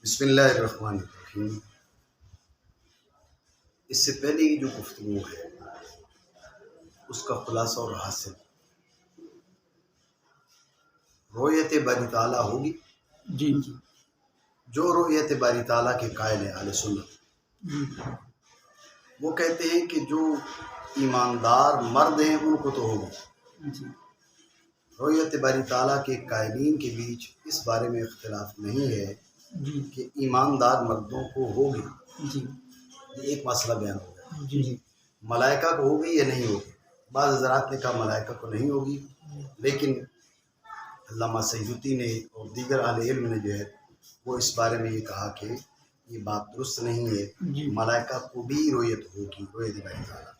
بسم اللہ الرحمن الرحیم۔ اس سے پہلے کی جو گفتگو ہے اس کا خلاصہ اور حاصل رؤیت باری تعالیٰ ہوگی۔ جی جو رؤیت باری تعالیٰ کے قائل ہیں اہل سنت، وہ کہتے ہیں کہ جو ایماندار مرد ہیں ان کو تو ہوگی۔ جی رؤیت باری تعالیٰ کے قائلین کے بیچ اس بارے میں اختلاف نہیں ہے جی کہ ایماندار مردوں کو ہوگی۔ جی یہ ایک مسئلہ بیان ہو گیا۔ جی ملائکہ کو ہوگی یا نہیں ہوگی؟ بعض حضرات نے کہا ملائکہ کو نہیں ہوگی، لیکن علامہ سیوطی نے اور دیگر اہل علم نے جو ہے وہ اس بارے میں یہ کہا کہ یہ بات درست نہیں ہے، جی ملائکہ کو بھی رؤیت ہوگی، رؤیت باری تعالیٰ۔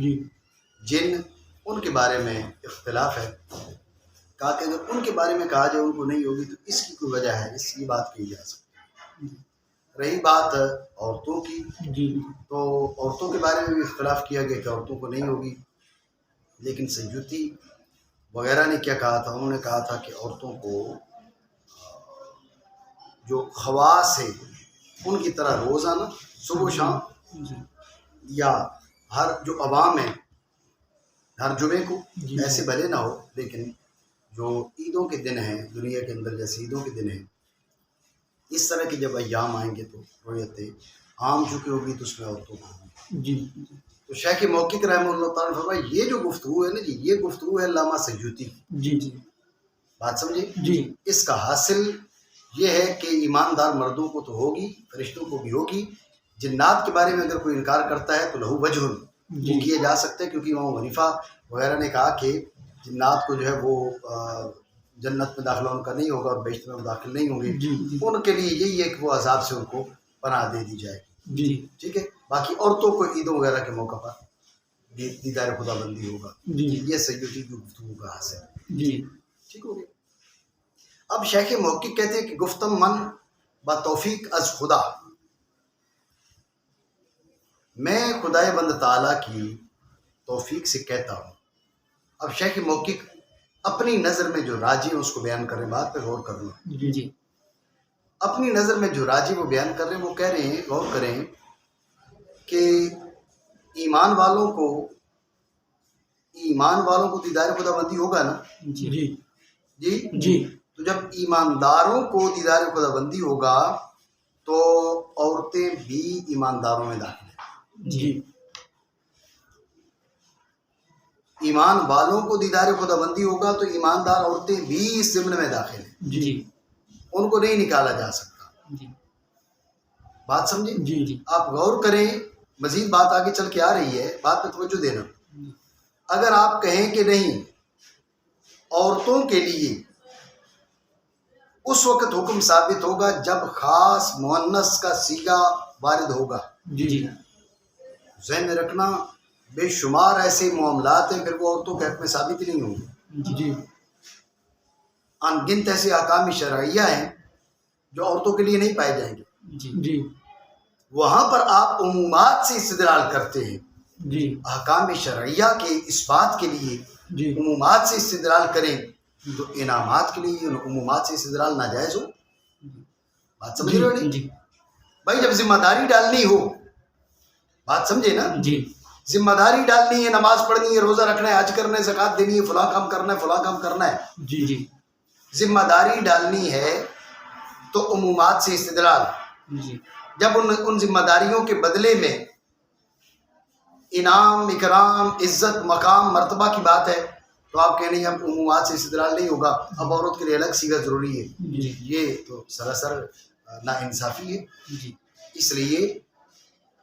جی جن ان کے بارے میں اختلاف ہے، کہا کہ اگر ان کے بارے میں کہا جائے ان کو نہیں ہوگی تو اس کی کوئی وجہ ہے، اس کی بات کہی جا سکتی ہے۔ رہی بات عورتوں کی، جی تو عورتوں کے بارے میں بھی اختلاف کیا گیا کہ عورتوں کو نہیں ہوگی، لیکن سیوطی وغیرہ نے کیا کہا تھا؟ انہوں نے کہا تھا کہ عورتوں کو جو خواص ہیں ان کی طرح روزانہ صبح و شام جی یا ہر جو عوام ہیں ہر جمعے کو، جی ایسے بھلے نہ ہو لیکن جو عیدوں کے دن ہیں دنیا کے اندر جیسے عیدوں کے دن ہیں، اس طرح کے جب ایام آئیں گے تو رؤیت عام چکی ہوگی تو اس میں عورتوں کو ہوگی۔ جی تو شیخ محقق رحمہ اللہ تعالیٰ نے فرمایا یہ جو گفتگو ہے نا جی، یہ گفتگو ہے علامہ سیوطی کی۔ جی جی بات سمجھے؟ جی اس کا حاصل یہ ہے کہ ایماندار مردوں کو تو ہوگی، فرشتوں کو بھی ہوگی۔ جنات کے بارے میں اگر کوئی انکار کرتا ہے تو لہو وجہ وہ کیا جا سکتا ہے، کیونکہ امام حنیفہ وغیرہ نے کہا کہ جنات کو جو ہے وہ جنت میں داخلہ ان کا نہیں ہوگا اور بہشت میں داخل نہیں ہوں گے۔ جی جی ان کے لیے یہی ہے کہ وہ عذاب سے ان کو پناہ دے دی جائے گی۔ جی ٹھیک ہے، باقی عورتوں کو عیدوں وغیرہ کے موقع پر دیدار خدا بندی ہوگا۔ جی یہ سیوطی کی گفتگو کا حاصل ہے۔ جی ٹھیک ہو گیا۔ اب شیخ محقق کہتے ہیں کہ گفتم من با توفیق از خدا، میں خدائے بند تعالیٰ کی توفیق سے کہتا ہوں۔ اب شیخ محقق اپنی نظر میں جو راجی ہے اس کو بیان کر رہے ہیں، بات پہ غور کرنا۔ جی جی اپنی نظر میں جو راجی وہ بیان کر رہے ہیں، وہ کہہ رہے ہیں، غور کریں کہ ایمان والوں کو دیدار خدا بندی ہوگا نا جی جی۔ جی تو جب ایمانداروں کو دیدار خدا بندی ہوگا تو عورتیں بھی ایمانداروں میں داخل ہیں۔ جی ایمان والوں کو دیدار خدا بندی ہوگا تو ایماندار عورتیں بھی اس ضمن میں داخل ہیں، جی ان کو نہیں نکالا جا سکتا۔ جی بات سمجھے؟ جی جی آپ غور کریں، مزید بات آگے چل کے آ رہی ہے، بات پہ توجہ دینا۔ اگر آپ کہیں کہ نہیں عورتوں کے لیے اس وقت حکم ثابت ہوگا جب خاص مؤنث کا صیغہ وارد ہوگا۔ جی ذہن میں رکھنا، بے شمار ایسے معاملات ہیں پھر وہ عورتوں کے حق میں ثابت ہی نہیں ہوں گے۔ جی ان گنت ایسے احکام شرعیہ ہیں جو عورتوں کے لیے نہیں پائے جائیں گے۔ جی جی وہاں پر آپ عمومات سے استدلال کرتے ہیں۔ جی احکام شرعیہ کے اس بات کے لیے جی عمومات سے استدلال کریں تو انعامات کے لیے ان عمومات سے استدلال ناجائز ہو۔ بات سمجھ رہے ہو نہیں؟ جی بھائی جب ذمہ داری ڈالنی ہو، بات سمجھے نا، جی ذمہ داری ڈالنی ہے، نماز پڑھنی ہے، روزہ رکھنا ہے، حج کرنا ہے، زکوٰۃ دینی ہے، فلاں کام کرنا ہے، فلاں کام کرنا ہے، جی جی ذمہ داری ڈالنی ہے تو عمومات سے استدلال۔ جی جب ان ذمہ داریوں کے بدلے میں انعام، اکرام، عزت، مقام، مرتبہ کی بات ہے تو آپ کہنے اب عمومات سے استدلال نہیں ہوگا، اب عورت کے لیے الگ صیغہ ضروری ہے۔ جی یہ تو سراسر ناانصافی ہے۔ جی اس لیے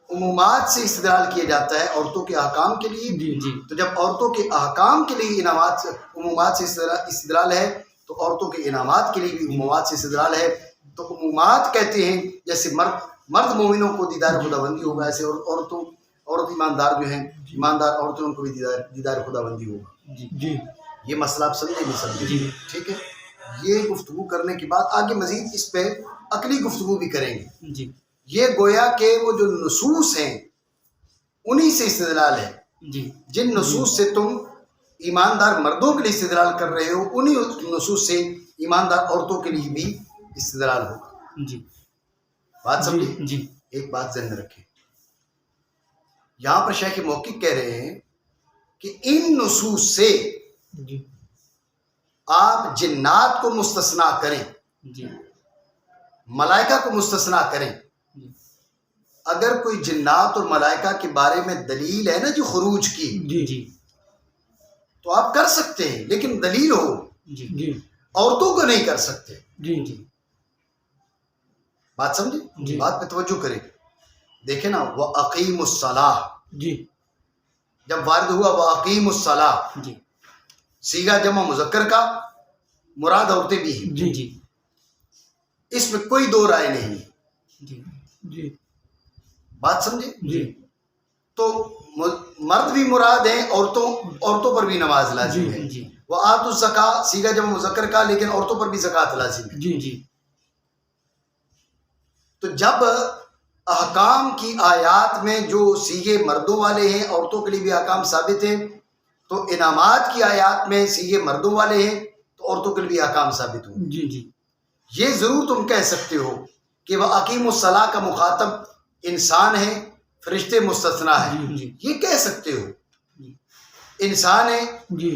عمومات سے استدلال کیا جاتا ہے عورتوں کے احکام کے لیے۔ جی جی تو جب عورتوں کے احکام کے لیے عمومات سے استدلال ہے تو عورتوں کے انعامات کے لیے بھی عمومات سے استدلال ہے۔ تو عمومات کہتے ہیں جیسے مرد مومنوں کو دیدار خدا بندی ہوگا، ایسے عورت ایماندار جو ہیں، ایماندار عورتیں ان کو بھی دیدار خدا بندی ہوگا۔ جی یہ مسئلہ آپ سمجھے نہیں سمجھے؟ جی ٹھیک ہے، یہ گفتگو کرنے کے بعد آگے مزید اس پہ عقلی گفتگو بھی کریں گے۔ جی یہ گویا کہ وہ جو نصوص ہیں انہی سے استدلال ہے۔ جی جن نصوص سے تم ایماندار مردوں کے لیے استدلال کر رہے ہو انہی نصوص سے ایماندار عورتوں کے لیے بھی استدلال ہوگا۔ جی بات سمجھے؟ جی ایک بات ذہن میں رکھیں، یہاں پر شیخ محقق کہہ رہے ہیں کہ ان نصوص سے جی آپ جنات کو مستثنا کریں، جی ملائکہ کو مستثنا کریں. جی اگر کوئی جنات اور ملائکہ کے بارے میں دلیل ہے نا جو خروج کی، جی جی تو آپ کر سکتے ہیں، لیکن دلیل ہو. جی جی عورتوں کو نہیں کر سکتے. جی جی بات سمجھے؟ جی بات پہ توجہ کریں. دیکھیں نا، وہ عقیم الصلاح جی جب وارد ہوا، وہ عقیم الصلاح جی صیغہ جمع مذکر کا، مراد عورتیں بھی ہیں. جی جی اس میں کوئی دو رائے نہیں. جی جی بات سمجھے؟ جی تو مرد بھی مراد ہیں، عورتوں پر بھی نماز لازم ہے. جی وہ آت الزکاة صیغہ جمع مذکر کا، لیکن عورتوں پر بھی زکوٰۃ لازم ہے. جی جی تو جب احکام کی آیات میں جو صیغے مردوں والے ہیں، عورتوں کے لیے بھی احکام ثابت ہیں، تو انعامات کی آیات میں صیغے مردوں والے ہیں تو عورتوں کے لیے بھی احکام ثابت ہوں. جی جی یہ ضرور تم کہہ سکتے ہو کہ وہ عقیم الصلاح کا مخاطب انسان ہے، فرشتے مستثنا ہیں. جی یہ کہہ سکتے ہو. جی انسان ہے جی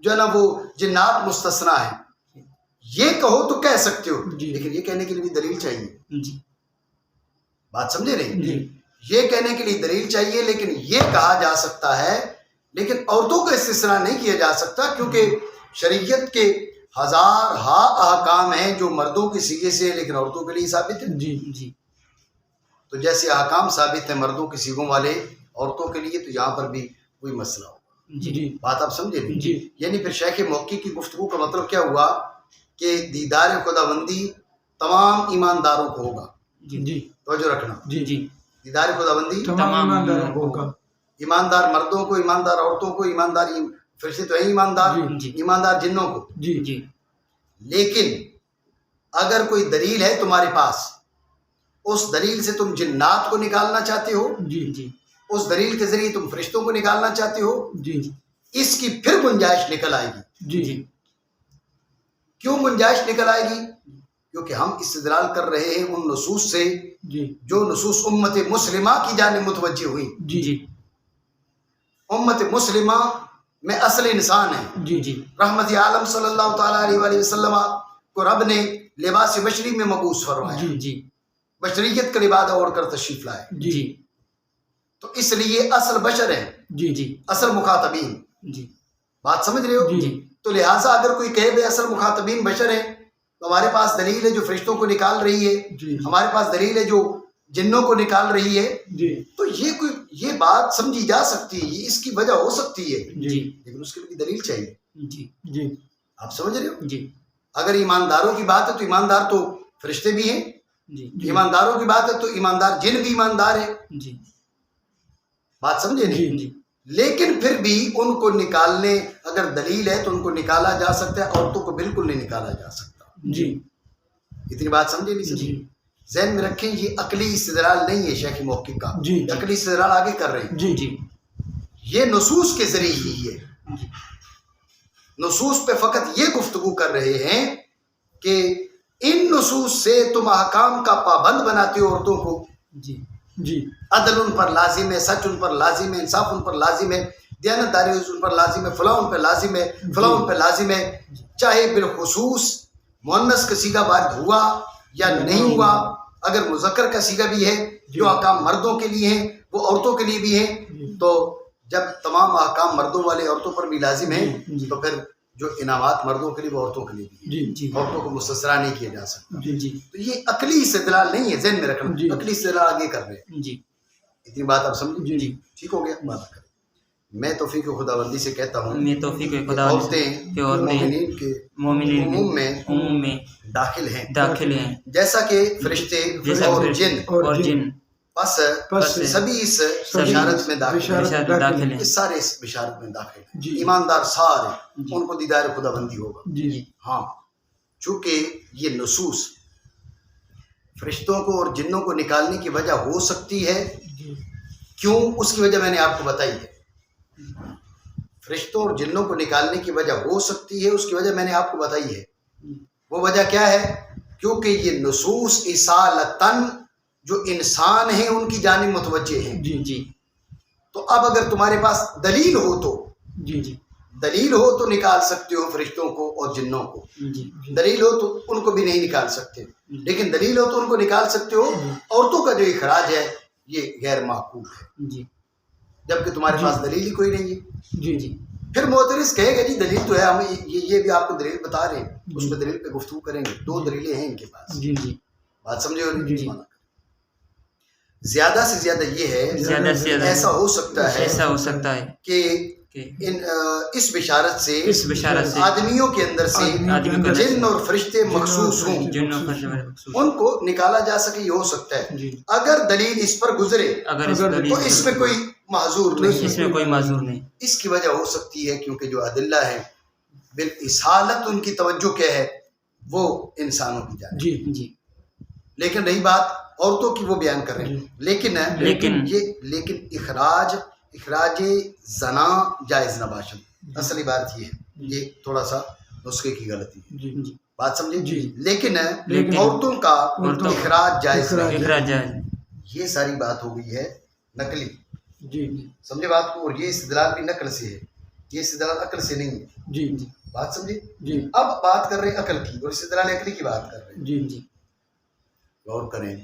جو ہے نا، وہ جنات مستثنا ہے. یہ کہو تو کہہ سکتے ہو، جی. لیکن یہ کہنے کے لیے بھی دلیل چاہیے. جی بات سمجھے نہیں؟ جی یہ کہنے کے لیے دلیل چاہیے، لیکن یہ کہا جا سکتا ہے، لیکن عورتوں کا استثناء نہیں کیا جا سکتا، کیونکہ شریعت کے ہزار ہا احکام ہیں جو مردوں کے صیغے سے ہیں لیکن عورتوں کے لیے ثابت ہے. جی جی تو جیسے احکام ثابت ہیں مردوں کے صیغوں والے عورتوں کے لیے، تو یہاں پر بھی کوئی مسئلہ ہو. جی بات آپ سمجھے نہیں؟ جی یعنی پھر شیخ محقق کی گفتگو کا مطلب کیا ہوا کہ دیدار خداوندی تمام ایمانداروں کو ہوگا. جی جی توجہ رکھنا، جی جی دیدار خداوندی تمام ایمانداروں کو ہوگا. ایماندار مردوں کو، ایماندار عورتوں کو، ایماندار فرشتے تو ہے ایماندار، جی ایماندار جنوں کو. جی جی لیکن اگر کوئی دلیل ہے تمہارے پاس، اس دلیل سے تم جنات کو نکالنا چاہتے ہو، جی جی اس دلیل کے ذریعے تم فرشتوں کو نکالنا چاہتے ہو، جی اس کی پھر گنجائش نکل آئے گی. جی جی کیوں گنجائش نکل آئے گی؟ کیونکہ ہم استدلال کر رہے ہیں ان نصوص سے جی جو نصوص امت مسلمہ کی جانب متوجہ ہوئی. جی جی امت مسلمہ میں اصل انسان ہے. جی جی رحمت عالم صلی اللہ تعالیٰ علیہ وآلہ وسلم کو رب نے لباس بشری میں مبعوث فرمایا، جی جی بشریت کا لباس اوڑھ کر تشریف لائے. جی جی تو اس لیے اصل بشر ہیں، جی جی اصل مخاطبین. جی بات سمجھ رہے ہو؟ جی تو لہٰذا اگر کوئی کہے بے اصل مخاطبین بشر ہیں، تو ہمارے پاس دلیل ہے جو فرشتوں کو نکال رہی ہے، جی ہمارے پاس دلیل ہے جو جنوں کو نکال رہی ہے. جی تو یہ بات سمجھی جا سکتی ہے، اس کی وجہ ہو سکتی ہے، جی لیکن اس کے لیے دلیل چاہیے. جی جی آپ سمجھ رہے ہو؟ جی اگر ایمانداروں کی بات ہے تو ایماندار تو فرشتے بھی ہیں، جی ایمانداروں کی بات ہے تو ایماندار جن بھی ایماندار ہیں. جی بات سمجھے نہیں؟ جی لیکن پھر بھی ان کو نکالنے اگر دلیل ہے تو ان کو نکالا جا سکتا ہے، عورتوں کو بالکل نہیں نکالا جا سکتا. جی اتنی بات سمجھے نہیں سمجھے؟ جی ذہن میں رکھیں، یہ عقلی استدلال نہیں ہے شیخ محقق کا، جی یہ عقلی استدلال آگے کر رہے ہیں. جی جی یہ نصوص کے ذریعے ہی ہے، جی نصوص پہ فقط یہ گفتگو کر رہے ہیں کہ ان نصوص سے تم احکام کا پابند بناتے ہو عورتوں کو. جی جی عدل ان پر لازم ہے، سچ ان پر لازم ہے، انصاف ان پر لازم ہے، دیانت داری ان پر لازم ہے، فلاں ان پہ لازم ہے، فلاں ان پہ لازم ہے. چاہے بالخصوص مؤنث کا صیغہ وارد ہوا یا نہیں ہوا، اگر مذکر کا صیغہ بھی ہے، جو احکام مردوں کے لیے ہیں وہ عورتوں کے لیے بھی ہیں. تو جب تمام احکام مردوں والے عورتوں پر بھی لازم ہیں تو پھر جو انعامات مردوں کے لیے وہ عورتوں کے لیے بھی ہیں. جی جی عورتوں کو مستثنا نہیں کیا جا سکتا. جی جی تو یہ عقلی استدلال نہیں ہے، ذہن میں رکھنا. جی. عقلی استدلال آگے کر رہے ہیں. جی اتنی بات آپ سمجھیں؟ جی ٹھیک ہو گیا؟ بات کریں. میں توفیق خداوندی سے کہتا ہوں میں توفیق کہ خدا عورتیں کہ عورتیں مومنین کے مومنین عموم میں میں داخل ہیں، داخل ہیں، جیسا کہ فرشتے جیسا اور کہ جن. اور جن بس بس سبھی اس بشارت میں داخل ہیں. بشارت داخل ہیں. یہ سارے اس بشارت میں داخل ہیں. جی. ایماندار سارے جی. ان کو دیدار خداوندی ہوگا. جی ہاں، چونکہ یہ نصوص فرشتوں کو اور جنوں کو نکالنے کی وجہ ہو سکتی ہے. جی کیوں؟ اس کی وجہ میں نے آپ کو بتائی ہے. فرشتوں اور جنوں کو نکالنے کی وجہ ہو سکتی ہے، اس کی وجہ میں نے آپ کو بتائی ہے. وہ وجہ کیا ہے؟ کیونکہ یہ نصوص اصالتاً جو انسان ہیں ان کی جانب متوجہ ہیں. جی جی تو اب اگر تمہارے پاس دلیل ہو تو جی جی دلیل ہو تو نکال سکتے ہو فرشتوں کو اور جنوں کو. جی دلیل ہو تو ان کو بھی نہیں نکال سکتے، لیکن دلیل ہو تو ان کو نکال سکتے ہو. عورتوں کا جو اخراج ہے یہ غیر معقول ہے، جی جبکہ تمہارے جی. پاس دلیل ہی کوئی نہیں ہے. جی جی پھر معترض کہے گا جی دلیل تو ہے، ہم یہ بھی آپ کو دلیل بتا رہے ہیں، اس پہ دلیل پہ گفتگو کریں گے. دو دلیلیں ہیں ان کے پاس. جی جی بات سمجھے ہو جی. نہیں؟ زیادہ سے زیادہ یہ ہے، زیادہ سے زیادہ ایسا ہو سکتا ہے ایسا ہو سکتا ہے کہ کہ اس بشارت سے اس بشارت سے آدمیوں کے اندر سے آدمیوں کے اندر جن اور فرشتے مخصوص ہوں جن و فرشتے مخصوص ان کو نکالا جا سکے. یہ ہو سکتا ہے جی. اگر دلیل اس پر گزرے اگر اس اگر دلیل تو اس میں کوئی معذور نہیں اس ہے. میں کوئی معذور نہیں. اس کی وجہ ہو سکتی ہے کیونکہ جو ادلہ ہے بالاسالت ان کی توجہ کیا ہے وہ انسانوں کی جانب. جی جی لیکن رہی بات عورتوں کی وہ بیان کر رہے ہیں. لیکن لیکن اخراج زنا جائز نہ باشد. اصلی بات یہ ہے، یہ تھوڑا سا نسخے کی غلطی ہے. جی جی بات سمجھے؟ جی. لیکن لیکن عورتوں کا عورتوں کا اخراج جائز اخراج نہیں. اخراج جائز. یہ ساری بات ہو گئی ہے نقلی. جی سمجھے بات کو؟ اور یہ استدلال بھی نقل سے ہے، یہ استدلال عقل سے نہیں ہے. جی جی بات سمجھے؟ جی اب بات کر رہے ہیں عقل کی اور استدلال عقلی کی بات کر رہے ہیں. جی جی غور کریں.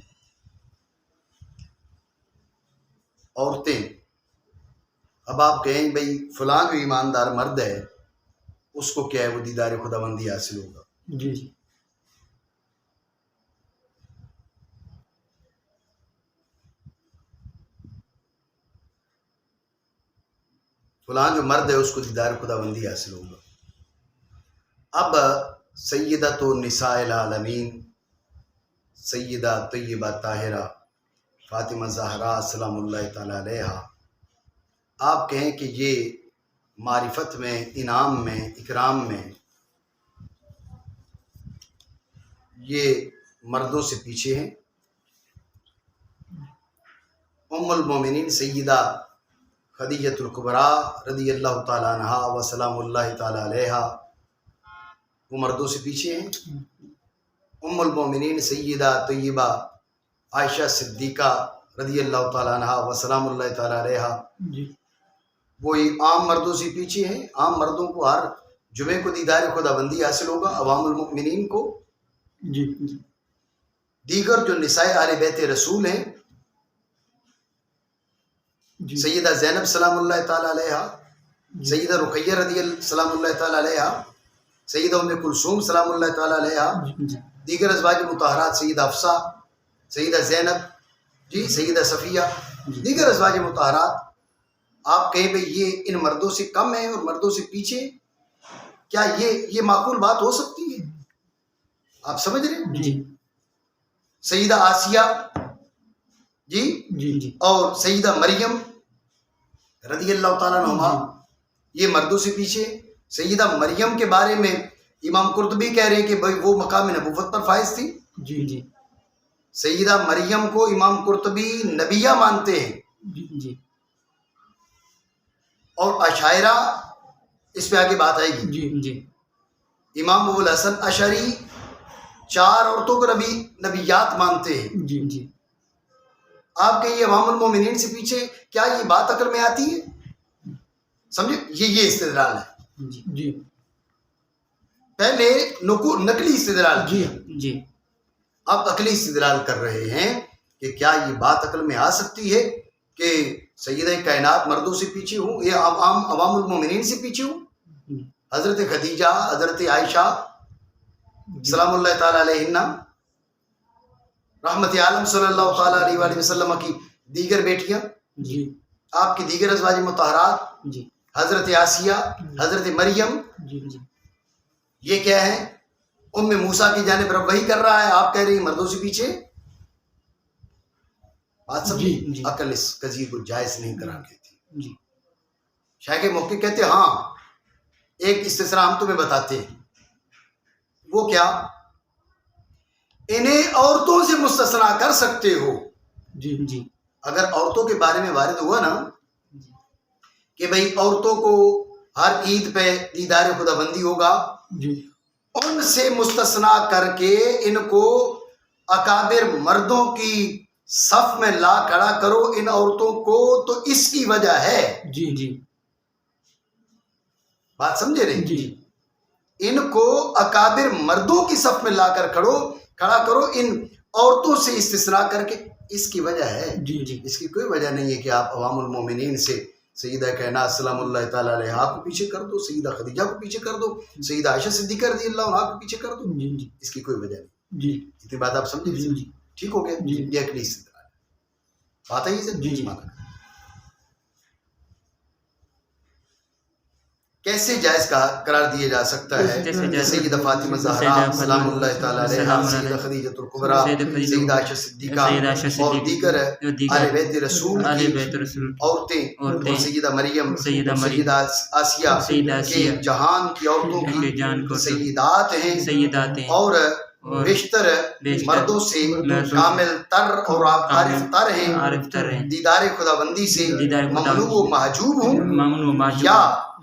عورتیں، اب آپ کہیں بھائی فلاں جو ایماندار مرد ہے اس کو کیا ہے وہ دیدار خداوندی حاصل ہوگا. جی فلاں جو مرد ہے اس کو دیدار خداوندی حاصل ہوگا. اب سیدہ تو نساء العالمین سیدہ طیبہ طاہرہ فاطمہ زہرا سلام اللہ تعالی علیہا، آپ کہیں کہ یہ معرفت میں، انعام میں، اکرام میں یہ مردوں سے پیچھے ہیں. ام المومنین سیدہ خدیجۃ الکبریٰ رضی اللہ تعالیٰ عنہا و سلام اللہ تعالیٰ علیہا وہ مردوں سے پیچھے ہیں. ام المومنین سیدہ طیبہ عائشہ صدیقہ رضی اللہ تعالیٰ عنہا و سلام اللہ تعالیٰ علیہا جی وہی عام مردوں سے پیچھے ہیں. عام مردوں کو ہر جمعے کو دیدار خداوندی حاصل ہوگا، عوام المؤمنین کو. جی دیگر جو نساء اہل بیت رسول ہیں جی سیدہ زینب سلام اللہ تعالیٰ علیہا، سیدہ رقیہ رضی اللہ سلام اللہ تعالیٰ علیہا، سیدہ ام کلثوم سلام اللہ تعالیٰ علیہا، جی دیگر ازواج مطہرات سیدہ حفصہ، سیدہ زینب، جی سیدہ صفیہ، دیگر ازواج مطہرات. آپ کہیں بھئی یہ ان مردوں سے کم ہیں اور مردوں سے پیچھے، کیا یہ معقول بات ہو سکتی ہے؟ آپ سمجھ رہے ہیں؟ جی سیدہ آسیہ جی جی جی اور سیدہ مریم رضی اللہ تعالیٰ عنہما یہ مردوں سے پیچھے. سیدہ مریم کے بارے میں امام قرطبی کہہ رہے ہیں کہ بھئی وہ مقام نبوت پر فائز تھی. جی جی سیدہ مریم کو امام قرطبی نبیہ مانتے ہیں. جی اور اشاعرہ، اس پہ آگے بات آئے گی. جی جی امام ابو الحسن اشعری 4 عورتوں کو نبیات مانتے ہیں. جی جی آپ کہ یہ عوام المومنین سے پیچھے، کیا یہ بات عقل میں آتی ہے؟ سمجھے؟ یہ استدلال ہے. جی جی پہلے نقلی استدلال جی کیا، جی اب عقلی استدلال کر رہے ہیں کہ کیا یہ بات عقل میں آ سکتی ہے کہ سیدہ کائنات مردوں سے پیچھے ہوں، یہ عوام المومنین سے پیچھے ہوں. حضرت خدیجہ، حضرت عائشہ سلام اللہ تعالیٰ علیہن، رحمت عالم صلی اللہ تعالیٰ علیہ وآلہ وسلم کی دیگر بیٹیاں، جی آپ کی دیگر ازواج مطہرات، جی حضرت آسیہ، حضرت مریم، جی جی یہ کیا ہے؟ ام موسیٰ کی جانب رب وحی کر رہا ہے، آپ کہہ رہی ہیں مردوں سے پیچھے. بات سمجھی؟ جی، جی۔ عقل اس قضیے کو جائز نہیں قرار دیتی. جی شیخ محقق کہتے ہیں ہاں ایک استثناء ہم تمہیں بتاتے ہیں. وہ کیا؟ انہیں عورتوں سے مستثنا کر سکتے ہو. جی جی اگر عورتوں کے بارے میں وارد ہوا نا کہ بھئی عورتوں کو ہر عید پہ دیدار خداوندی ہوگا، جی ان سے مستثنا کر کے ان کو اکابر مردوں کی صف میں لا کھڑا کرو ان عورتوں کو تو اس کی وجہ ہے. جی جی بات سمجھے نہیں؟ جی ان کو اکابر مردوں کی صف میں لا کر کھڑا کرو ان عورتوں سے استثناء کر کے، اس کی وجہ ہے. جی جی اس کی کوئی وجہ نہیں ہے کہ آپ عوام المومنین سے سیدہ کائنات سلام اللہ تعالیٰ علیہا کو پیچھے کر دو، سیدہ خدیجہ کو پیچھے کر دو، سیدہ عائشہ صدیقہ رضی اللہ عنہا کو پیچھے کر دو. جی جی اس کی کوئی وجہ نہیں. جی اتنی بات آپ سمجھے؟ جی جی ٹھیک ہو گیا؟ جی. یہ عقلی استدلال ہے. بات ہے یہ جی جی. کیسے جائز کا قرار دیا جا سکتا ہے؟ کیسے جائز؟ سیدہ فاطمہ زہرا سیدہ سلام اللہ تعالیٰ علیہا، سلام سیدہ علیہ، خدیجۃ الکبریٰ، سیدہ خدیجہ، سیدہ عائشہ صدیقہ سیدہ عائشہ اور صدیقہ، دیگر جو دیگر اہل بیت رسول اہل کی بیت رسول عورتیں اور سیدہ مریم، سیدہ مریم، سیدہ آسیہ سیدہ کے آسیہ جہان کی عورتوں کے کی جان کو سیدات ہیں سیدات ہیں، اور اور بیشتر بیشتر مردوں سے مردوں سے کامل تر اور عارف تر ہیں، عارف تر ہیں، دیدار خدا بندی سے دیدار خدا مملوک و محجوب ہوں، ممنوع و معجوب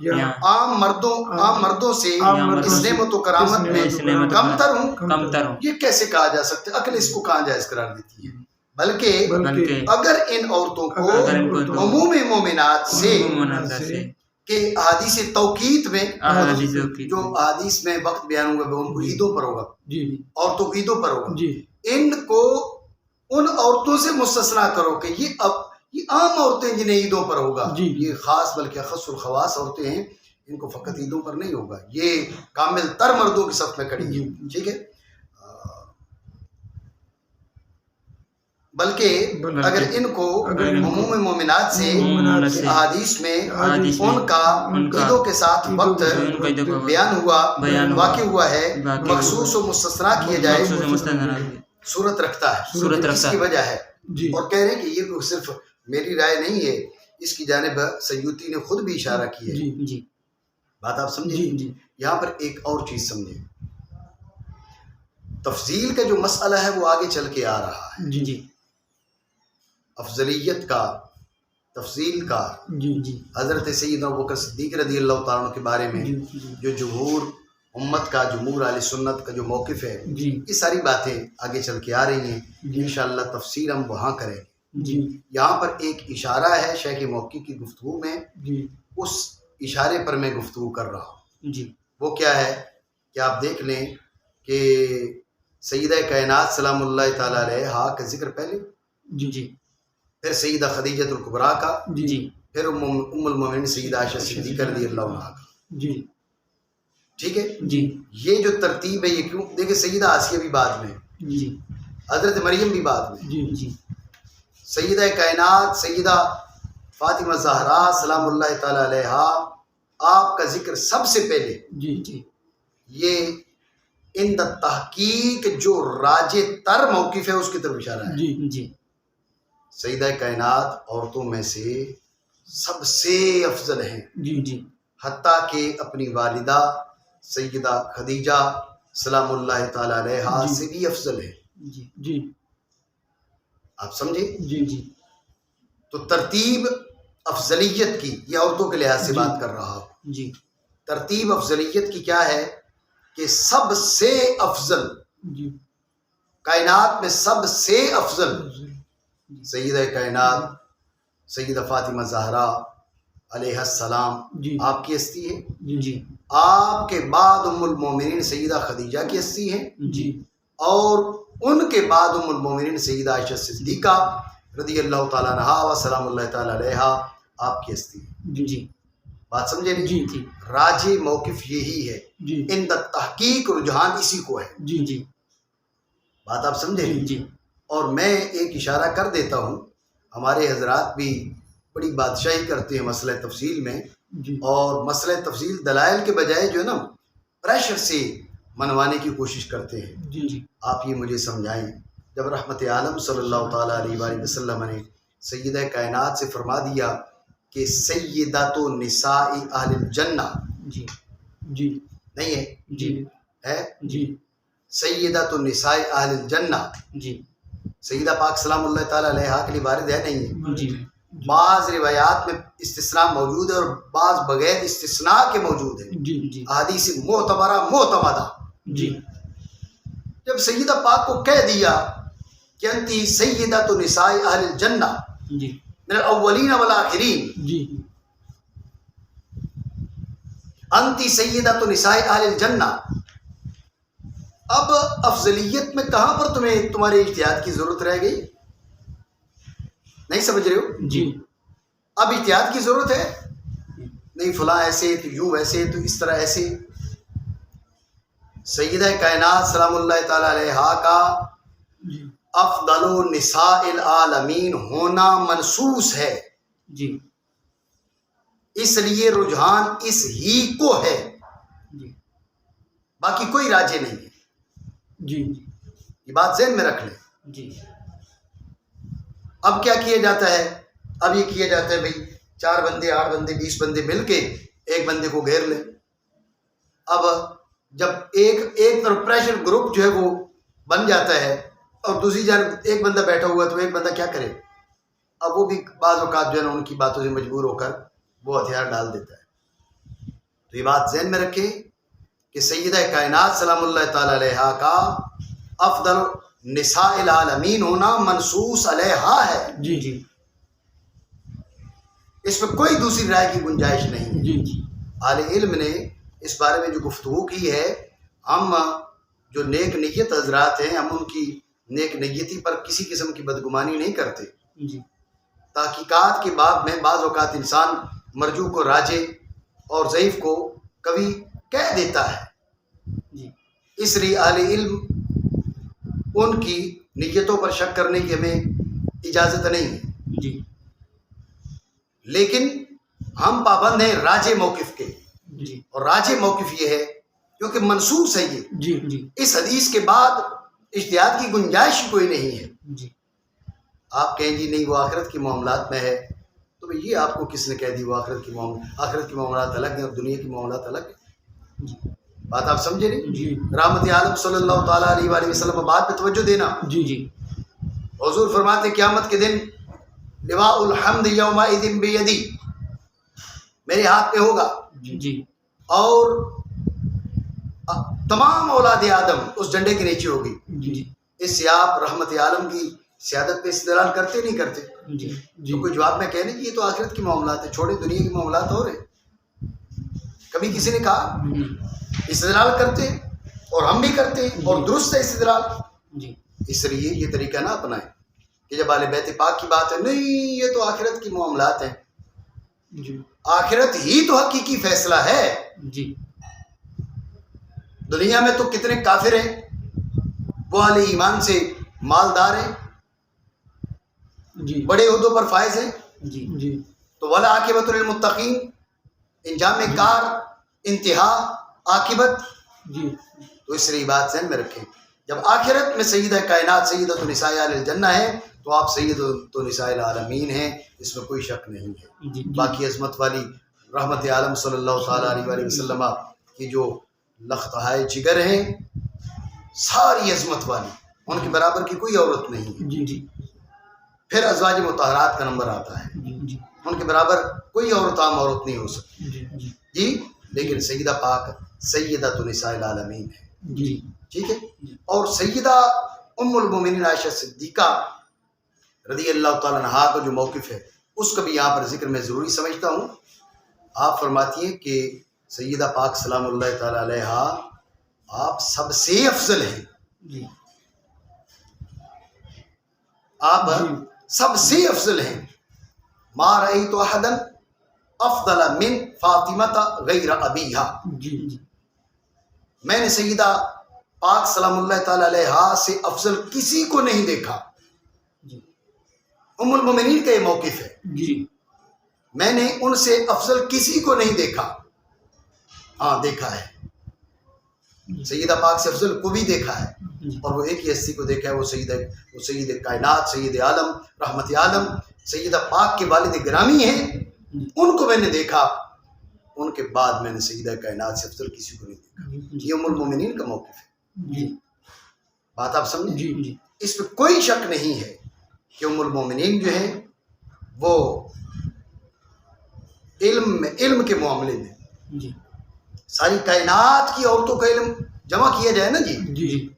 یا عام مردوں سے اس نعمت و کرامت میں اس نعمت و کم تر ہوں. کم تر ہوں. یہ کیسے کہا جا سکتا ہے؟ عقل اس کو کہاں جائز قرار دیتی ہے؟ بلکہ بلکہ اگر ان عورتوں کو اگر ان کو تو عموم مومنات سے مناظر سے کہ احادیث توقیت میں احادیثوں کی جو احادیث میں وقت بیان ہوا وہ ان کو عیدوں پر ہوگا، جی عورتوں کو عیدوں پر ہوگا، جی ان کو ان عورتوں سے مستثنا کرو کہ یہ عام عورتیں جنہیں عیدوں پر ہوگا، جی. یہ خاص بلکہ اخص الخواص عورتیں ہیں، ان کو فقط عیدوں پر نہیں ہوگا، یہ کامل تر مردوں کی صف میں کھڑی ہیں. ٹھیک ہے؟ بلکہ اگر ان کو عموم مومنات سے احادیث میں ان کا عیدوں کے ساتھ وقت بیان ہوا، واقع ہوا ہے، مخصوص و مستثنا کیے جائے، صورت رکھتا ہے. اس کی وجہ ہے. جی. اور کہہ رہے ہیں کہ یہ صرف میری رائے نہیں ہے، اس کی جانب سیوطی نے خود بھی اشارہ کیا ہے. جی جی بات آپ سمجھے؟ جی جی یہاں پر ایک اور چیز سمجھیں، تفضیل کا جو مسئلہ ہے وہ آگے چل کے آ رہا ہے، جی جی افضلیت کا، تفضیل کا. جی جی حضرت سیدنا ابوبکر صدیق رضی اللہ تعالیٰ عنہ کے بارے میں جی جو جمہور امت کا، جمہور اہل سنت کا جو موقف ہے، جی یہ ساری باتیں آگے چل کے آ رہی ہیں. انشاءاللہ تفسیر ہم وہاں کریں گے. جی یہاں پر ایک اشارہ ہے شیخ موقع کی گفتگو میں، جی اس اشارے پر میں گفتگو کر رہا ہوں. جی وہ کیا ہے کہ آپ دیکھ لیں کہ سیدہ کائنات سلام اللہ تعالیٰ علیہا کا ذکر پہلے، جی جی پھر سیدہ خدیجۃ الکبریٰ کا، جی پھر ام المومنین سیدہ عائشہ صدیقہ رضی اللہ عنہا کا. جی ٹھیک ہے؟ جی یہ جو ترتیب ہے یہ کیوں؟ دیکھیں سیدہ آسیہ بھی بعد میں، جی حضرت مریم بھی بعد میں، جی جی سیدہ کائنات سیدہ فاطمہ زہرا سلام اللہ تعالیٰ علیہا آپ کا ذکر سب سے پہلے. جی جی یہ ان تحقیق جو راج تر موقف ہے اس کی طرف اشارہ ہے. جی جی سیدہ کائنات عورتوں میں سے سب سے افضل ہیں، جی جی حتیٰ کہ اپنی والدہ سیدہ خدیجہ سلام اللہ تعالیٰ علیہا جی. سے بھی افضل ہے. جی جی آپ سمجھے؟ جی جی تو ترتیب افضلیت کی، یہ عورتوں کے لحاظ سے جی. بات کر رہا ہوں. جی ترتیب افضلیت کی کیا ہے کہ سب سے افضل، جی کائنات میں سب سے افضل سیدہ کائنات سیدہ فاطمہ زہرا علیہ السلام جی. آپ کی ہستی ہے. جی آپ کے بعد ام المومنین سیدہ خدیجہ کی ہستی ہے، جی اور ان کے بعد ام المومنین سیدہ عائشہ صدیقہ رضی اللہ تعالیٰ عنہا و سلام اللہ تعالیٰ علیہا آپ کی ہستی ہے. جی جی بات سمجھے نہیں؟ جی. جی راجی موقف یہی ہے، جی ان تحقیق رجحان اسی کو ہے. جی جی بات آپ سمجھے نہیں؟ جی اور میں ایک اشارہ کر دیتا ہوں، ہمارے حضرات بھی بڑی بادشاہی کرتے ہیں مسئلہ تفصیل میں، جی اور مسئلہ تفصیل دلائل کے بجائے جو ہے نا پریشر سے منوانے کی کوشش کرتے ہیں. جی جی آپ یہ مجھے سمجھائیں، جب رحمت عالم صلی اللہ تعالیٰ علیہ وآلہ وسلم نے سیدہ کائنات سے فرما دیا کہ سیدات نساء اہل الجنہ، جی جی نہیں ہے؟ جی ہے جی سیدات نساء اہل الجنہ، جی سیدہ پاک سلام اللہ تعالیٰ علیہا کے لیے وارد ہے نہیں ہے؟ جی بعض روایات میں استثناء موجود ہے اور بعض بغیر استثناء کے موجود ہے، جی جی احادیث معتبرہ معتمدہ. جی جب سیدہ پاک کو کہہ دیا کہ انتی سیدۃ نساء اہل الجنہ جی من الاولین والآخرین، جی انتی سیدۃ نساء اہل الجنہ. اب افضلیت میں کہاں پر تمہارے اجتہاد کی ضرورت رہ گئی؟ نہیں سمجھ رہے ہو؟ جی اب اجتہاد کی ضرورت ہے نہیں، فلاں ایسے تو یوں ایسے تو اس طرح ایسے. سیدہ کائنات سلام اللہ تعالی علیہا کا جی افضل نساء العالمین ہونا منصوص ہے، جی اس لیے رجحان اس ہی کو ہے، جی باقی کوئی راجے نہیں ہے. جی یہ بات ذہن میں رکھ لیں. جی اب کیا کیا جاتا ہے؟ اب یہ کیا جاتا ہے بھئی 4 بندے 8 بندے 20 بندے مل کے ایک بندے کو گھیر لیں. اب جب ایک طرف پریشر گروپ جو ہے وہ بن جاتا ہے اور دوسری جانب ایک بندہ بیٹھا ہوا ہے تو ایک بندہ کیا کرے؟ اب وہ بھی بعض اوقات جو ہے نا ان کی باتوں سے مجبور ہو کر وہ ہتھیار ڈال دیتا ہے. تو یہ بات ذہن میں رکھیں کہ سیدہ کائنات سلام اللہ تعالی علیہا کا افضل نساء العالمین ہونا منصوص علیہا ہے، جی جی اس میں کوئی دوسری رائے کی گنجائش نہیں ہے. جی جی اہل علم نے اس بارے میں جو گفتگو کی ہے، ہم جو نیک نیت حضرات ہیں ہم ان کی نیک نیتی پر کسی قسم کی بدگمانی نہیں کرتے. جی تحقیقات کے باب میں بعض اوقات انسان مرجو کو راجے اور ضعیف کو کبھی کہہ دیتا ہے، جی اس لیے اہل علم ان کی نیتوں پر شک کرنے کی ہمیں اجازت نہیں ہے. جی لیکن ہم پابند ہیں راجے موقف کے، جی اور راجے موقف یہ ہے کیونکہ منصوص ہے یہ، جی جی اس حدیث کے بعد اجتہاد کی گنجائش کوئی نہیں ہے. جی آپ کہیں جی نہیں وہ آخرت کے معاملات میں ہے، تو بھئی یہ آپ کو کس نے کہہ دی وہ آخرت کے معاملات الگ ہیں اور دنیا کے معاملات الگ ہیں؟ جی بات آپ سمجھے نہیں؟ جی رحمت عالم صلی اللہ تعالیٰ علیہ وآلہ وسلم بات پہ توجہ دینا. جی جی حضور فرماتے قیامت کے دن لواء الحمد یومئذ بیدی، میرے ہاتھ میں ہوگا، جی اور تمام اولاد آدم اس جھنڈے کے نیچے ہوگی. جی اس سے آپ رحمت عالم کی سیادت پہ استدلال کرتے نہیں کرتے؟ جی جی تو کوئی جواب میں کہنے کہ یہ تو آخرت کے معاملات ہیں، چھوڑے دنیا کے معاملات ہو رہے. کبھی کسی نے کہا؟ استدلال کرتے ہیں اور ہم بھی کرتے ہیں اور درست ہے استدلال. جی اس لیے یہ طریقہ نہ اپنائیں کہ جب اہل بیت پاک کی بات ہے نہیں یہ تو آخرت کے معاملات ہیں. جی آخرت ہی تو حقیقی فیصلہ ہے. جی دنیا میں تو کتنے کافر ہیں وہ اہل ایمان سے مالدار ہیں، جی بڑے عہدوں پر فائز ہیں. جی جی تو والعاقبۃ للمتقین، انجام کار انتہا عاقبت. جی تو اس لیے بات ذہن میں رکھیں جب آخرت میں سیدہ کائنات سیدۃ نساء اہل الجنہ ہے تو آپ سیدۃ نساء العالمین ہیں، اس میں کوئی شک نہیں ہے. جی باقی عظمت والی رحمت عالم صلی اللہ تعالیٰ علیہ وآلہ وسلم کی جو لختہائے جگر ہیں ساری عظمت والی، ان کے برابر کی کوئی عورت نہیں ہے. جی جی پھر ازواج مطہرات کا نمبر آتا ہے، جی ان کے برابر کوئی عورت عام عورت نہیں ہو سکتی. جی جی جی لیکن سیدہ پاک سیدۃ نساء العالمین ہے. جی ٹھیک ہے. اور سیدہ ام المومنین عائشہ صدیقہ رضی اللہ تعالیٰ عنہا کا جو موقف ہے اس کا بھی یہاں پر ذکر میں ضروری سمجھتا ہوں. آپ فرماتی ہیں کہ سیدہ پاک سلام اللہ تعالیٰ علیہا آپ سب سے افضل ہیں، جی آپ سب سے افضل ہیں. ما رأیت احدا افضل من فاطمہ غیر ابیہا، جی جی میں نے سیدہ پاک سلام اللہ تعالیٰ علیہا سے افضل کسی کو نہیں دیکھا. جی ام المومنین کا یہ موقف ہے، جی میں نے ان سے افضل کسی کو نہیں دیکھا. ہاں دیکھا ہے، سیدہ پاک سے افضل کو بھی دیکھا ہے، اور وہ ایک ہی ہستی کو دیکھا ہے، وہ سید کائنات سید عالم رحمت عالم سیدہ پاک کے والد گرامی ہیں، ان کو میں نے دیکھا. ان کے بعد میں نے سیدہ کائنات سے افضل کسی کو نہیں دیکھا. یہ ام المومنین کا موقف ہے. جی بات آپ سمجھیں؟ جی جی اس میں کوئی شک نہیں ہے کہ ام المومنین جو ہے وہ علم کے معاملے میں جی ساری کائنات کی عورتوں کا علم جمع کیا جائے نا جی جی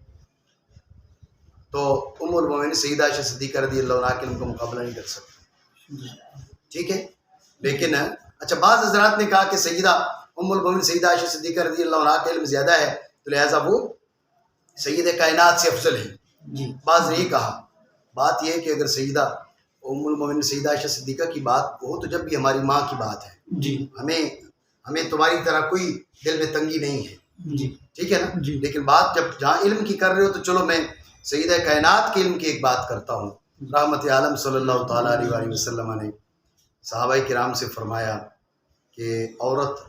تو ام ام المومنین سیدہ عائشہ صدیقہ رضی اللہ عنہا کے علم کا مقابلہ نہیں کر سکتے. ٹھیک ہے. لیکن اچھا بعض حضرات نے کہا کہ سیدہ ام المومنین سیدہ عائشہ صدیقہ رضی اللہ عنہا کا علم زیادہ ہے تو لہٰذا وہ سید کائنات سے افضل ہیں. جی بعض نے یہ کہا. بات یہ ہے کہ اگر سیدہ ام المومنین سیدہ عائشہ صدیقہ کی بات ہو تو جب بھی ہماری ماں کی بات ہے. جی ہمیں تمہاری طرح کوئی دل میں تنگی نہیں ہے. جی ٹھیک ہے نا. جی لیکن بات جب جہاں علم کی کر رہے ہو تو چلو میں سیدہ کائنات کے علم کی ایک بات کرتا ہوں. رحمت عالم صلی اللہ تعالیٰ علیہ وآلہ وسلم نے صحابہ کرام سے فرمایا کہ عورت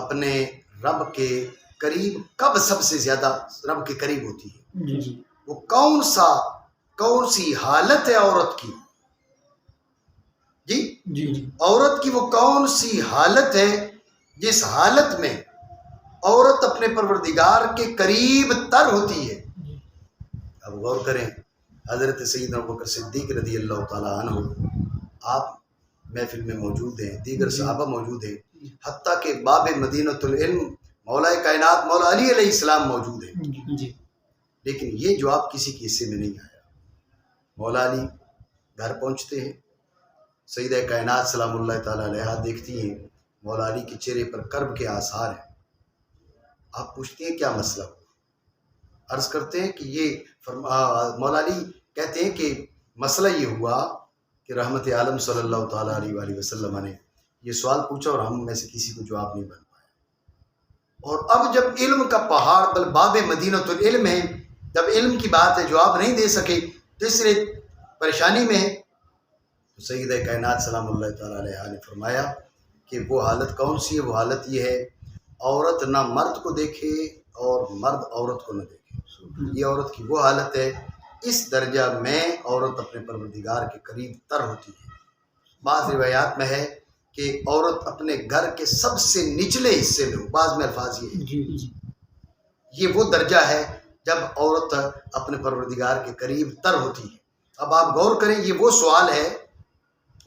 اپنے رب کے قریب کب سب سے زیادہ رب کے قریب ہوتی ہے؟ جی وہ کون سی حالت ہے عورت کی؟ جی جی جی عورت کی وہ کون سی حالت ہے جس حالت میں عورت اپنے پروردگار کے قریب تر ہوتی ہے؟ اب غور کریں. حضرت سیدنا ابوبکر صدیق رضی اللہ تعالیٰ عنہ آپ محفل میں موجود ہیں، دیگر صحابہ موجود ہیں، حتیٰ کہ باب مدینۃ العلم مولا کائنات مولا علی علیہ السلام موجود ہیں. جی لیکن یہ جواب کسی کے حصے میں نہیں آیا. مولا علی گھر پہنچتے ہیں، سیدہ کائنات سلام اللہ تعالیٰ علیہا دیکھتی ہیں مولا علی کے چہرے پر کرب کے آثار ہیں. آپ پوچھتے ہیں کیا مسئلہ ہوا؟ عرض کرتے ہیں کہ یہ مولا علی کہتے ہیں کہ مسئلہ یہ ہوا کہ رحمت عالم صلی اللہ تعالیٰ علیہ وآلہ وسلم نے یہ سوال پوچھا اور ہم میں سے کسی کو جواب نہیں بن پایا. اور اب جب علم کا پہاڑ بل باب مدینۃ العلم ہے، جب علم کی بات ہے جواب نہیں دے سکے تو اس لیے پریشانی میں ہے. تو سیدہ کائنات سلام اللہ تعالیٰ علیہ نے فرمایا کہ وہ حالت کون سی ہے؟ وہ حالت یہ ہے عورت نہ مرد کو دیکھے اور مرد عورت کو نہ دیکھے. یہ عورت کی وہ حالت ہے. اس درجہ میں عورت اپنے پروردگار کے قریب تر ہوتی ہے. بعض روایات میں ہے کہ عورت اپنے گھر کے سب سے نچلے حصے میں ہو. بعض میں الفاظ یہ ہے جی جی یہ وہ درجہ ہے جب عورت اپنے پروردگار کے قریب تر ہوتی ہے. اب آپ غور کریں، یہ وہ سوال ہے.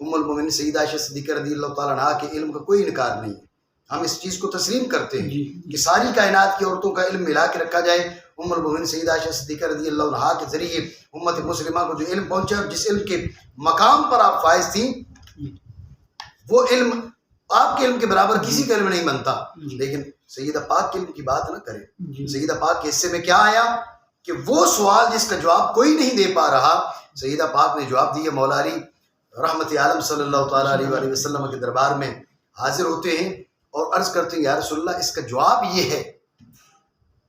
ام المومنین سیدہ عائشہ صدیقہ رضی اللہ تعالیٰ عنہا کے علم کا کوئی انکار نہیں ہے. ہم اس چیز کو تسلیم کرتے ہیں کہ ساری کائنات کی عورتوں کا علم ملا کے رکھا جائے. ام المومنین سیدہ عائشہ صدیقہ رضی اللہ عنہا کے ذریعے امت مسلمہ کو جو علم پہنچا اور جس علم کے مقام پر آپ فائز تھیں، وہ علم آپ کے علم کے برابر کسی کا علم نہیں بنتا. لیکن سیدہ پاک کے علم کی بات نہ کریں. سیدہ پاک کے حصے میں کیا آیا کہ وہ سوال جس کا جواب کوئی نہیں دے پا رہا، سیدہ پاک نے جواب دیا. مولا علی رحمت عالم صلی اللہ تعالیٰ علیہ وآلہ وسلم کے دربار میں حاضر ہوتے ہیں اور عرض کرتے ہیں یا رسول اللہ اس کا جواب یہ ہے.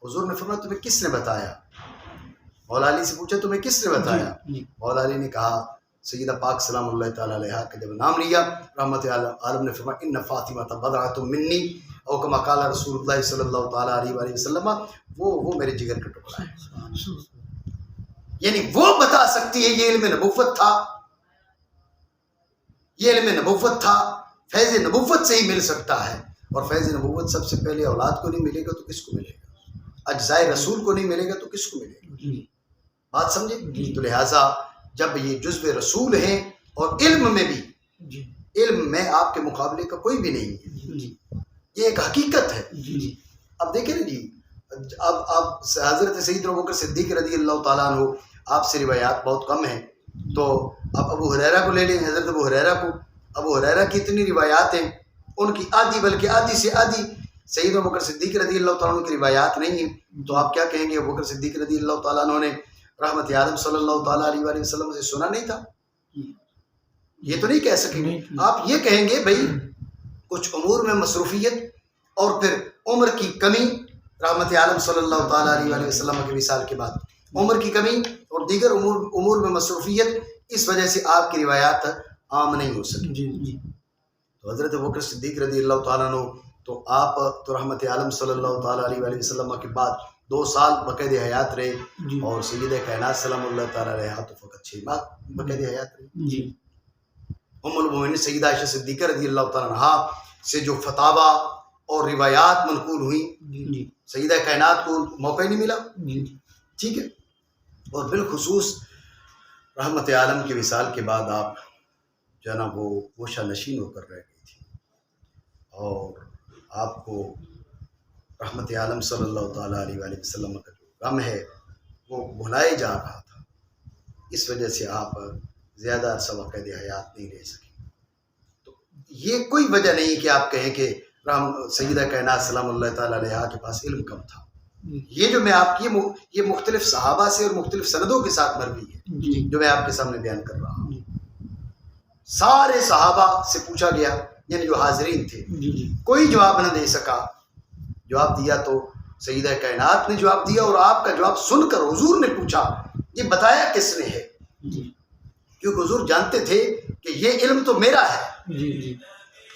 حضور نے فرمایا تمہیں کس نے بتایا؟ مولا علی سے پوچھا تمہیں کس نے بتایا؟ مولا علی نے کہا سیدہ پاک سلام اللہ تعالیٰ علیہ کا جب نام لیا، رحمت عالم نے فرمایا ان فاطمہ بضعۃ منی او کما قال رسول اللہ صلی اللہ تعالیٰ علیہ وآلہ وسلم، وہ میرے جگر کا ٹکڑا ہے. یعنی وہ بتا سکتی ہے. یہ علم نبوت تھا، یہ علم نبوت تھا. فیض نبوت سے ہی مل سکتا ہے، اور فیض نبوت سب سے پہلے اولاد کو نہیں ملے گا تو کس کو ملے گا؟ اجزائے رسول کو نہیں ملے گا تو کس کو ملے گا؟ بات سمجھے؟ تو لہٰذا جب یہ جزو رسول ہیں اور علم میں بھی، علم میں آپ کے مقابلے کا کوئی بھی نہیں ہے. یہ ایک حقیقت ہے. اب دیکھیں نا جی، اب حضرت سیدنا ابوبکر صدیق رضی اللہ تعالیٰ عنہ آپ سے روایات بہت کم ہیں، تو اب ابو ہریرہ کو لے لیں. حضرت ابو ہریرہ کو، ابو ہریرہ کی اتنی روایات ہیں، ان کی آدھی بلکہ آدھی سے آدھی سیدنا ابوبکر صدیق رضی اللہ تعالیٰ عنہ کی روایات نہیں ہیں. تو آپ کیا کہیں گے ابوبکر صدیق رضی اللہ تعالیٰ عنہ نے رحمت عالم صلی اللہ تعالیٰ علیہ وآلہ وسلم سے سنا نہیں تھا؟ یہ تو نہیں کہہ سکیں گے. آپ یہ کہیں گے بھائی کچھ امور میں مصروفیت اور پھر عمر کی کمی، رحمت عالم صلی اللہ تعالیٰ علیہ وآلہ وسلم کے وصال کے بعد عمر کی کمی اور دیگر امور میں مصروفیت، اس وجہ سے آپ کی روایات عام نہیں ہو سکی. تو حضرت ابوبکر صدیق رضی اللہ تعالیٰ عنہ تو آپ تو رحمت عالم صلی اللہ تعالیٰ علیہ وآلہ وسلم کے بعد 2 سال بقید حیات رہے، اور سیدہ کائنات سلام اللہ تعالیٰ علیہ تو فقط 6 ماہ بقید حیات رہے. ام المومنین سیدہ عائشہ صدیقہ رضی اللہ تعالیٰ عنہا سے جو فتاوا اور روایات منقول ہوئیں، سیدہ کائنات کو موقع ہی نہیں ملا. ٹھیک ہے. اور بالخصوص رحمت عالم کے وصال کے بعد آپ جو ہے نا وہ گوشہ نشین ہو کر رہ گئی تھی، اور آپ کو رحمت عالم صلی اللہ تعالیٰ علیہ وآلہ وسلم کا جو غم ہے وہ بھلائے جا رہا تھا. اس وجہ سے آپ زیادہ عرصہ وقت حیات نہیں رہ سکے. تو یہ کوئی وجہ نہیں کہ آپ کہیں کہ سیدہ کائنات سلام اللہ تعالیٰ علیہا کے پاس علم کم تھا. یہ جو میں آپ کی یہ مختلف صحابہ سے اور مختلف سندوں کے ساتھ مروی ہے جو میں آپ کے سامنے بیان کر رہا ہوں. سارے صحابہ سے پوچھا گیا، یعنی جو حاضرین تھے، کوئی جواب نہ دے سکا. جواب دیا تو سیدہ کائنات نے جواب دیا، اور آپ کا جواب سن کر حضور نے پوچھا یہ بتایا کس نے ہے، کیونکہ حضور جانتے تھے کہ یہ علم تو میرا ہے،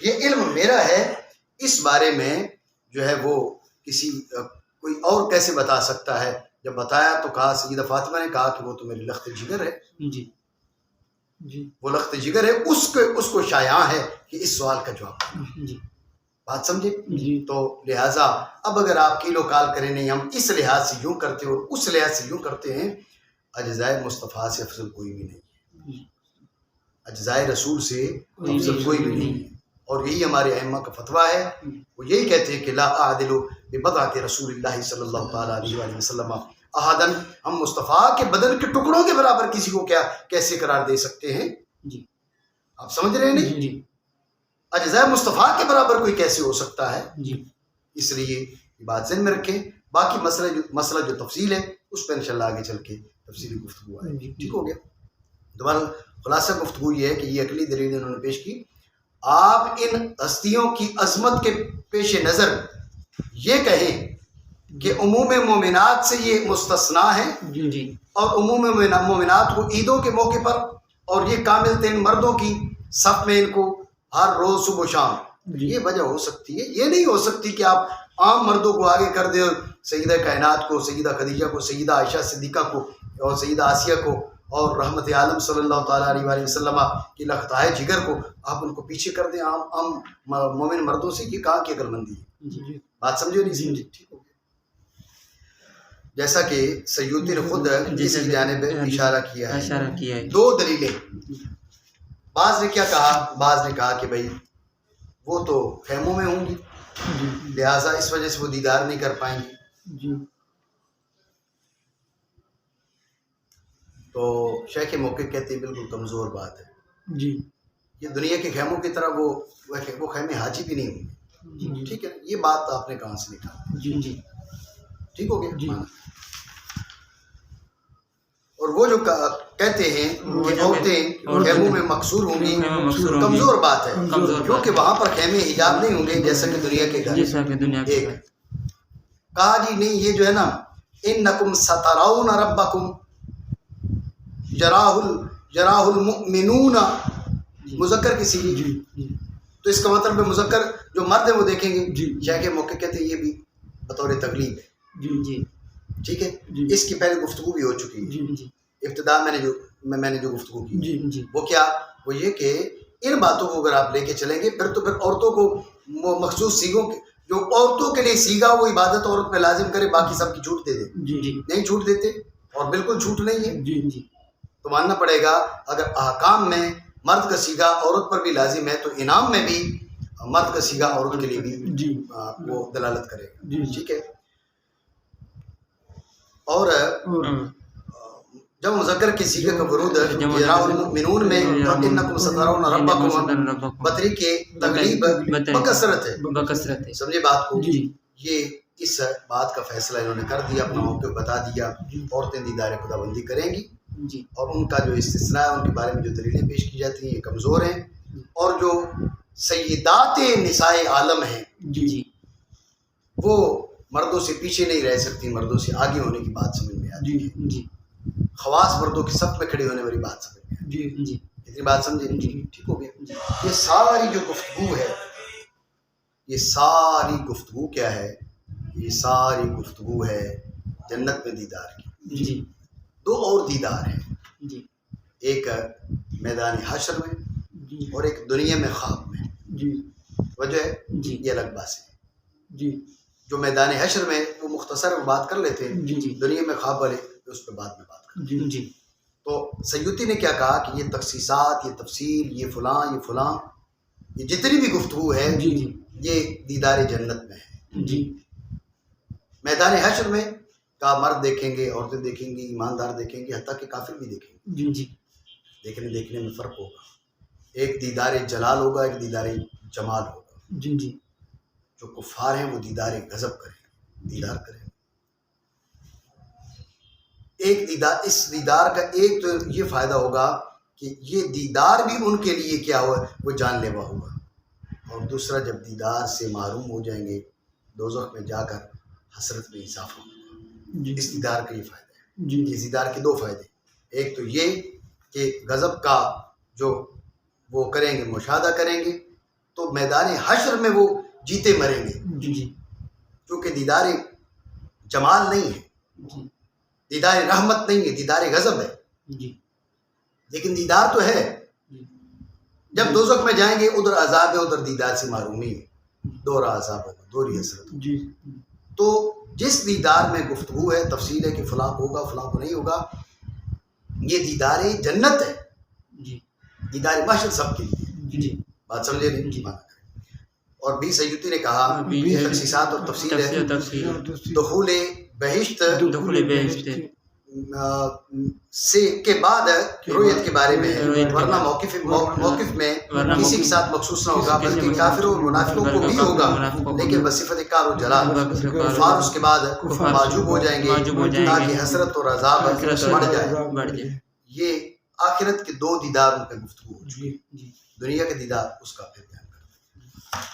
یہ علم میرا ہے، اس بارے میں جو ہے وہ کوئی اور کیسے بتا سکتا ہے. جب بتایا تو کہا، سیدہ فاطمہ نے کہا کہ وہ تو میری لخت جگر ہے. وہ لخت جگر ہے، اس کو شایع ہے کہ اس سوال کا جواب. بات سمجھے؟ تو لہٰذا اب اگر آپ کیلو کال کریں نہیں، ہم اس لحاظ سے یوں کرتے اور اس لحاظ سے یوں کرتے ہیں، اجزائے مصطفیٰ سے افضل کوئی بھی نہیں، اجزائے رسول سے افضل کوئی بھی نہیں ہے. اور یہی ہمارے ائمہ کا فتویٰ ہے، وہ یہی کہتے ہیں کہ لا اعدل ببضعۃ رسول اللہ صلی اللہ تعالیٰ علیہ وآلہ وسلم احدن. ہم مصطفیٰ کے بدن کے ٹکڑوں کے برابر کسی کو کیسے قرار دے سکتے ہیں؟ آپ سمجھ رہے ہیں نہیں؟ اجزائے مصطفیٰ کے برابر کوئی کیسے ہو سکتا ہے؟ اس لیے یہ بات ذہن میں رکھیں. باقی مسئلہ جو تفصیل ہے اس پہ انشاءاللہ آگے چل کے تفصیلی گفتگو آئے گی. ٹھیک ہو گیا؟ دوبارہ خلاصہ گفتگو یہ ہے کہ یہ عقلی دلیل انہوں نے پیش کی. آپ ان ہستیوں کی عظمت کے پیش نظر یہ کہیں کہ عموم مومنات سے یہ مستثنیٰ ہیں، اور عموم مومنات کو عیدوں کے موقع پر اور یہ کامل ترین مردوں کی صف میں ان کو ہر روز صبح و شام، یہ وجہ ہو سکتی ہے. یہ نہیں ہو سکتی کہ آپ عام مردوں کو آگے کر دیں، سیدہ کائنات کو، سیدہ خدیجہ کو، سیدہ عائشہ صدیقہ کو اور سیدہ آسیہ کو اور رحمت عالم صلی اللہ تعالیٰ علیہ وآلہ وسلم کی لختائے جگر کو، آپ ان کو پیچھے کر دیں عام مومن مردوں سے. یہ کہاں کی عقل مندی ہے؟ بات سمجھو نہیں سمجھے؟ ٹھیک ہو گیا. جیسا کہ سیوطی نے خود اس جانب اشارہ کیا ہے. دو دلیلیں. بعض نے کیا کہا؟ بعض نے کہا کہ بھائی وہ تو خیموں میں ہوں گی، لہٰذا اس وجہ سے وہ دیدار نہیں کر پائیں گی. تو شیخ موقع کہتے ہیں بالکل کمزور بات ہے. یہ دنیا کے خیموں کی طرح وہ خیمے حاجی بھی نہیں ہوں گے. ٹھیک ہے، یہ بات آپ نے کہاں سے نکالی؟ ٹھیک ہو گیا. اور وہ جو کہتے ہیں کہ عورتیں خیموں میں مقصور ہوں گی، کمزور بات ہے، کیونکہ وہاں پر خیمے حجاب نہیں ہوں گے جیسا کہ دنیا کے گھر. ایک کہا جی نہیں، یہ جو ہے نا انکم سترون ربکم جراح المؤمنون، مذکر کسی کی، تو اس کا مطلب ہے مذکر جو مرد ہیں وہ دیکھیں گے. شیخ موقع کہتے ہیں یہ بھی بطور تغلیب ہے. ٹھیک ہے، اس کی پہلے گفتگو بھی ہو چکی ہے. ابتدا میں نے جو گفتگو کی وہ کیا؟ وہ یہ کہ ان باتوں کو اگر آپ لے کے چلیں گے پھر عورتوں کو مخصوص سیگوں کے جو عورتوں کے لیے سیگا وہ عبادت عورت پہ لازم کرے، باقی سب کی چھوٹ دے دے. نہیں چھوٹ دیتے، اور بالکل چھوٹ نہیں ہے. تو ماننا پڑے گا اگر احکام میں مرد کا سیگا عورت پر بھی لازم ہے تو انعام میں بھی مرد کا سیگا عورت کے لیے بھی وہ دلالت کرے گا. ٹھیک ہے. اور جب مذکر کے سیغے کا ورود جراح المؤمنون میں انکم سترون ربکم بطری کے تغلیب بکثرت ہے. سمجھے بات کو؟ یہ اس بات کا فیصلہ انہوں نے کر دیا، اپنا موقع بتا دیا. عورتیں دیدار خدا بندی کریں گی، اور ان کا جو استثناء ہے ان کے بارے میں جو دلیلیں پیش کی جاتی ہیں یہ کمزور ہیں. اور جو سیدات نساء عالم ہیں وہ مردوں سے پیچھے نہیں رہ سکتی، مردوں سے آگے ہونے کی بات سمجھ میں آتی ہے. خواص مردوں کی صف میں کھڑے ہونے والی بات سمجھ میں آتی ہے. اتنی بات سمجھے؟ ٹھیک ہو گیا. یہ ساری جو گفتگو ہے، یہ ساری گفتگو کیا ہے؟ یہ ساری گفتگو ہے جنت میں دیدار کی. دو اور دیدار ہیں، ایک میدان حشر میں اور ایک دنیا میں خواب میں. وجہ ہے یہ الگ بات ہے. جو میدان حشر میں وہ مختصر بات کر لیتے ہیں، دنیا میں خواب والے اس پہ بعد میں بات کرتے ہیں. تو سیوطی نے کیا کہا کہ یہ تخصیصات، یہ تفصیل، یہ فلاں یہ جتنی بھی گفتگو ہے یہ دیدار جنت میں ہے. میدان حشر میں کا مرد دیکھیں گے، عورتیں دیکھیں گی، ایماندار دیکھیں گے، حتیٰ کہ کافر بھی دیکھیں گے. جی جی دیکھنے میں فرق ہوگا. ایک دیدار جلال ہوگا، ایک دیدار جمال ہوگا. جی جی جو کفار ہیں وہ دیدار غضب کریں، دیدار کریں. ایک دیدار، اس دیدار کا ایک تو یہ فائدہ ہوگا کہ یہ دیدار بھی ان کے لیے کیا ہوا، وہ جان لیوا ہوگا. اور دوسرا، جب دیدار سے محروم ہو جائیں گے دوزخ میں جا کر حسرت میں اضافہ ہوگا. جی اس دیدار کا یہ فائدہ ہے. جی اس دیدار کے دو فائدے، ایک تو یہ کہ غضب کا جو وہ کریں گے، مشاہدہ کریں گے، تو میدان حشر میں وہ جیتے مریں گے. جی جی کیونکہ دیدار جمال نہیں ہے، جی دیدار رحمت نہیں ہے، دیدار غضب ہے. جی لیکن دیدار تو ہے. جب دوزخ میں جائیں گے ادھر عذاب ہے، ادھر دیدار سے محرومی ہے، دوہرا عذاب ہوگا، دوہری حسرت ہوگی. جی تو جس دیدار میں گفتگو ہے، تفصیل ہے کہ فلاں کو ہوگا فلاں کو نہیں ہوگا، یہ دیدار جنت ہے. جی دیدار محشر سب کے لیے. جی بات سمجھے نہیں کی مانا کریں. اور بھی سیوطی نے کہا یہ تخصیصات اور تفصیل ہے. دخول بہشت دخول بہشت سے کے بعد رویت کے بارے میں ہے، ورنہ موقف میں کسی کے ساتھ مخصوص نہ ہوگا، بلکہ کافروں اور منافقوں کو بھی ہوگا، لیکن بصفت کار و جلال. کفار اس کے بعد معجوب ہو جائیں گے تاکہ حسرت اور عذاب بڑھ جائے. یہ آخرت کے دو دیداروں پہ گفتگو ہو چکی. جی دنیا کا دیدار اس کا پھر بیان کرتے ہیں.